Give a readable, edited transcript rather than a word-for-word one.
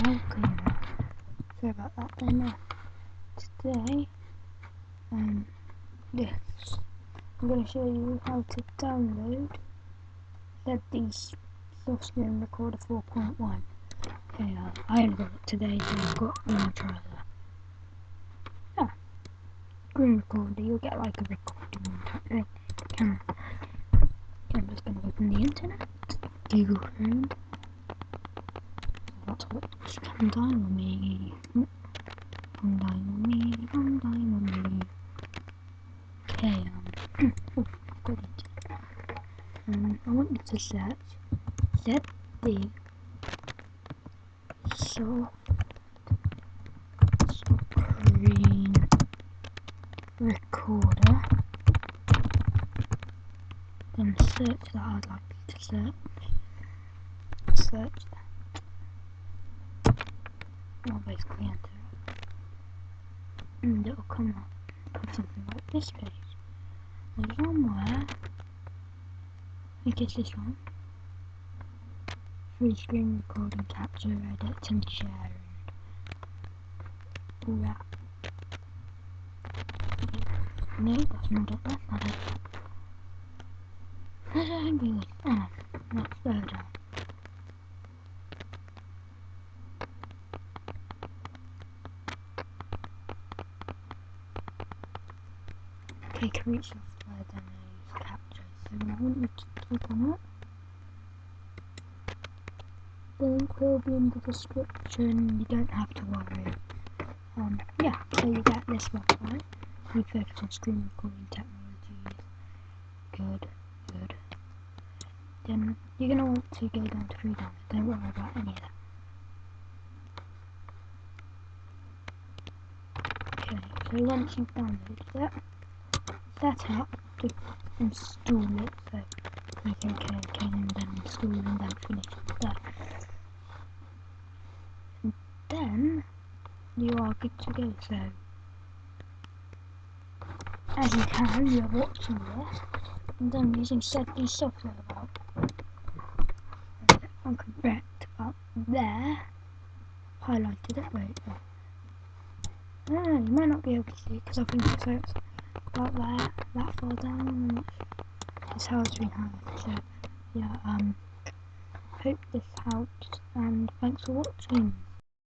welcome. Sorry about that then. Today, yes, I'm going to show you how to download ZD Soft Screen Recorder 4.1. Okay, I only got it today, so I've got to try that. Yeah, screen recorder, you'll get like a recording camera. Okay, I'm just going to open the internet, Google Chrome. That's what come down on me. Come down on me, come down on me. Okay, oh, I've got it. I want you to search ZD Soft Screen Recorder. Then search that. I'd like you to search that. I'll basically enter it. And it'll come up with something like this page. There's somewhere, I think it's this one. Free screen recording, capture, edit and share and all that. No, that's not it, that's not it. That's further down. Okay, create software demos, capture. So I want you to click on it. The link will be in the description, you don't have to worry. Yeah, so you get this website. We focus on screen recording technologies. Good. Then you're going to want to go down to free download, don't worry about any of that. Okay, so once you've downloaded it, set up to install it, so click OK and then install and then finish that. And then you are good to go. So as you can, you're watching this and I'm using ZD software about. I'm correct up there. Highlighted it, wait. You might not be able to see because I think it's about there, that far down. That's how it's been highlighted. So yeah, hope this helped and thanks for watching.